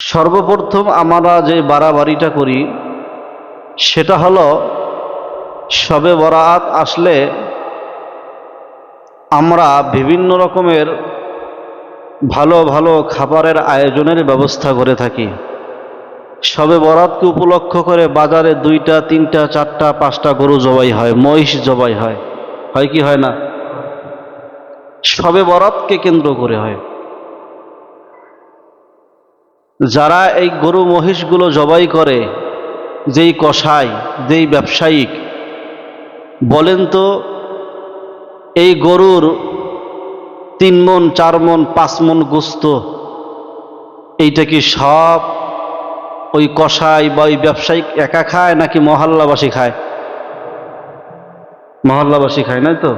সর্বপ্রথম আমরা যে বাড়াবাড়িটা করি সেটা হলো শবে বরাত আসলে আমরা বিভিন্ন রকমের ভালো ভালো খাবারের আয়োজনের ব্যবস্থা করে থাকি। শবে বরাতকে উপলক্ষ করে বাজারে 2টা 3টা 4টা 5টা গরু জবাই হয়, মহিষ জবাই হয়, হয় কি হয় না? শবে বরাতকে কেন্দ্র করে হয়। যারা এই গরু মহিষগুলো জবাই করে, যেই কসাই, যেই ব্যবসায়িক, বলেন তো এই গরুর 3 মণ 4 মণ 5 মণ গোস্ত এইটা কি সব ওই কসাই বা ওই ব্যবসায়িক একা খায় নাকি মহল্লাবাসী খায়? মহল্লাবাসী খায়, নাই তো?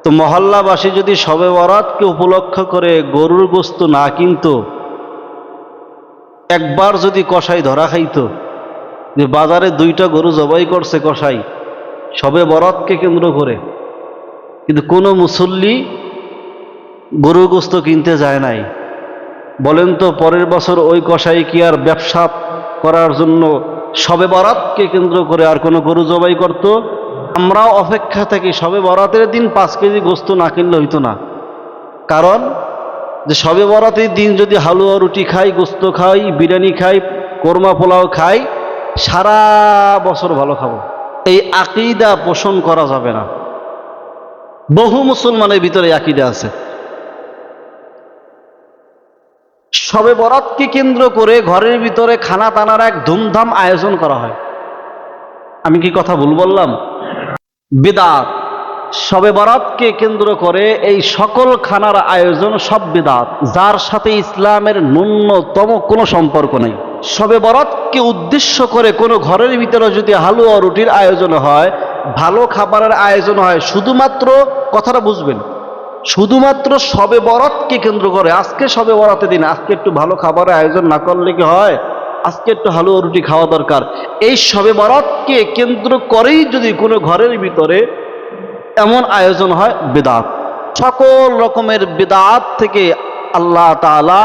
তো মহল্লাবাসী যদি শবে বরাতকে উপলক্ষ করে গরুর গোস্ত না কিনতো, একবার যদি কসাই ধরা খাইতো যে বাজারে 2টা গরু জবাই করছে কসাই শবে বরাতকে কেন্দ্র করে, কিন্তু কোনো মুসল্লি গরুর গোস্ত কিনতে যায় নাই, বলেন তো পরের বছর ওই কসাই কি আর ব্যবসা করার জন্য শবে বরাতকে কেন্দ্র করে আর কোনো গরু জবাই করত? আমরাও অপেক্ষা থাকি শবে বরাতের দিন 5 কেজি গোস্ত না কিনলে হইতো না। কারণ যে শবে বরাতের দিন যদি হালুয়া রুটি খাই, গোস্ত খাই, বিরিয়ানি খাই, কোরমা পোলাও খাই, সারা বছর ভালো খাবো, এই আকীদা পোষণ করা যাবে না। বহু মুসলমানের ভিতরে আকীদা আছে। শবে বরাতকে কেন্দ্র করে ঘরের ভিতরে খানা দানার এক ধুমধাম আয়োজন করা হয়। আমি কি কথা ভুল বললাম? বিদআত। শবে বরাতকে কেন্দ্র করে এই সকল খানার আয়োজন সব বিদআত, যার সাথে ইসলামের ন্যূনতম কোনো সম্পর্ক নেই। শবে বরাতকে উদ্দেশ্য করে কোনো ঘরের ভিতরে যদি হালুয়া রুটির আয়োজন হয়, ভালো খাবারের আয়োজন হয়, শুধুমাত্র, কথাটা বুঝবেন, শুধুমাত্র শবে বরাতকে কেন্দ্র করে, আজকে শবে বরাতের দিন আজকে একটু ভালো খাবারের আয়োজন না করলে কি হয়? আজকে একটু হালুয়া রুটি খাওয়া দরকার। এই শবে বরাতকে কেন্দ্র করেই যদি কোনো ঘরের ভিতরে এমন আয়োজন হয়, বিদআত। সকল রকমের বিদআত থেকে আল্লাহ তাআলা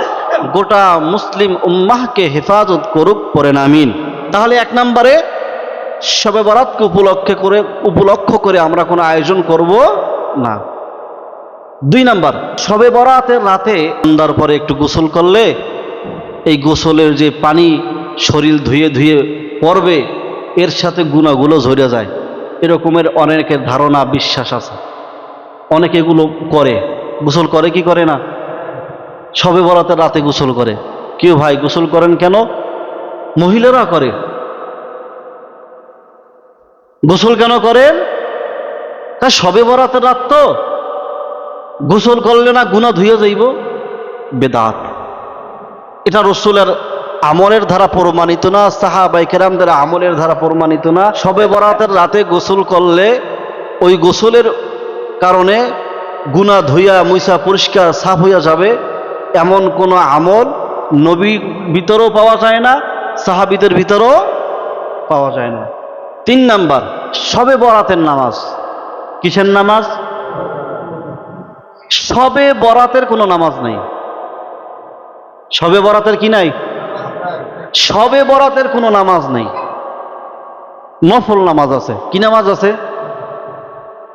গোটা মুসলিম উম্মাহকে হেফাজত করুক, পড়েন আমিন। তাহলে 1 নম্বরে শবে বরাতকে উপলক্ষ করে আমরা কোনো আয়োজন করব না। 2 নম্বর, শবে বরাতের রাতে সন্ধ্যার পরে একটু গোসল করলে এই গোসলের যে পানি শরীর ধুয়ে ধুয়ে পড়বে, এর সাথে গুনাহগুলো ঝরে যায়, এরকমের অনেকের ধারণা বিশ্বাস আছে। অনেকে এগুলো করে, গোসল করে কি করে না? শবে বরাতের রাতে গোসল করে। কেউ ভাই গোসল করেন কেন? মহিলারা করে। গোসল কেন করেন? তা শবে বরাতের রাত তো, গোসল করলে না গুনাহ ধুয়ে যাইব, বিদআত। এটা রাসূলের আমলের ধারা প্রমাণিত না, সাহাবায়ে কেরামদের আমলের ধারা প্রমাণিত না। শবে বরাতের রাতে গোসল করলে ওই গোসলের কারণে গুনাহ ধুইয়া মুইসা পরিষ্কার সাফ হইয়া যাবে, এমন কোনো আমল নবীর ভিতরেও পাওয়া যায় না, সাহাবীদের ভিতরেও পাওয়া যায় না। 3 নাম্বার, শবে বরাতের নামাজ। কিসের নামাজ? শবে বরাতের কোনো নামাজ নাই। শবে বরাতের কি নাই? শবে বরাতের কোনো নামাজ নেই। নফল নামাজ আছে। কি নামাজ আছে?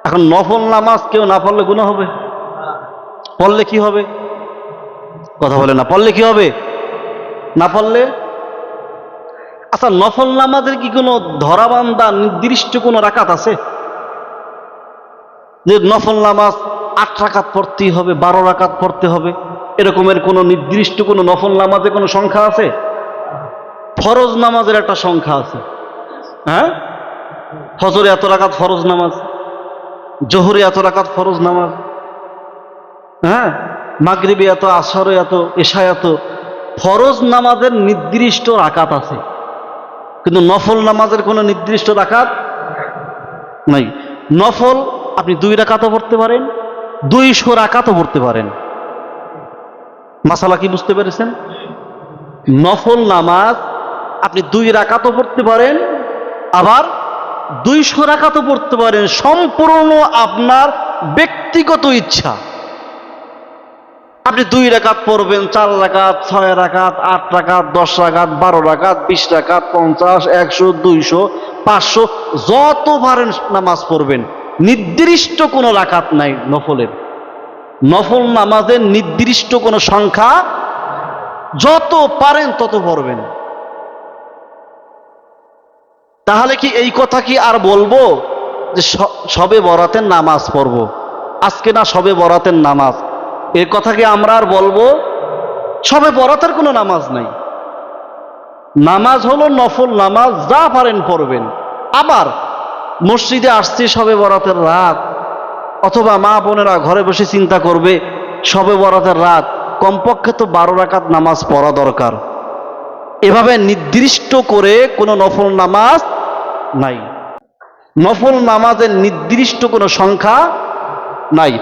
এখন নফল নামাজ কেউ না পড়লে গুনাহ হবে? পড়লে কি হবে? কথা বলে না। পড়লে কি হবে? না পড়লে? আচ্ছা, নফল নামাজের কি কোনো ধরাবান্ধা নির্দিষ্ট কোনো রাকাত আছে যে নফল নামাজ 8 রাকাত পড়তেই হবে, 12 রাকাত পড়তে হবে, এরকমের কোনো নির্দিষ্ট কোনো নফল নামাজে কোনো সংখ্যা আছে? ফরজ নামাজের একটা সংখ্যা আছে। হ্যাঁ, ফজরে এত রাকাত ফরজ নামাজ, জোহরে এত রাকাত ফরজ নামাজ, হ্যাঁ, মাগরিবে এত, আসরে এত, এশায় এত। ফরজ নামাজের নির্দিষ্ট রাকাত আছে, কিন্তু নফল নামাজের কোনো নির্দিষ্ট রাকাত নাই। নফল আপনি 2 রাকাতও পড়তে পারেন, 200 রাকাতও পড়তে পারেন। মাসালা কি বুঝতে পেরেছেন? নফল নামাজ আপনি 2 রাকাতও পড়তে পারেন, আবার 200 রাকাতও পড়তে পারেন, সম্পূর্ণ আপনার ব্যক্তিগত ইচ্ছা। আপনি 2 রাকাত পড়বেন, 4 রাকাত, 6 রাকাত, 8 রাকাত, 10 রাকাত, 12 রাকাত, 20 রাকাত, 50, 100, 200, 500 যত পারেন নামাজ পড়বেন। নির্দিষ্ট কোনো রাকাত নাই নফলের। নফল নামাজের নির্দিষ্ট কোনো সংখ্যা, যত পারেন তত পড়বেন। তাহলে কি এই কথা কি আর বলবো যে শবে বরাতের নামাজ পড়বো, আজকে না শবে বরাতের নামাজ, এর কথা কি আমরা আর বলবো? শবে বরাতের কোনো নামাজ নাই। নামাজ হলো নফল নামাজ, যা পারেন পড়বেন। আবার মসজিদে আসছে শবে বরাতের রাত, অথবা মা বোনেরা ঘরে বসে চিন্তা করবে শবে বরাতের রাত, কমপক্ষে তো 12 রাকাত নামাজ পড়া দরকার। এভাবে নির্দিষ্ট করে কোনো নফল নামাজ নাই। নফল নামাজের নির্দিষ্ট কোনো সংখ্যা নাই।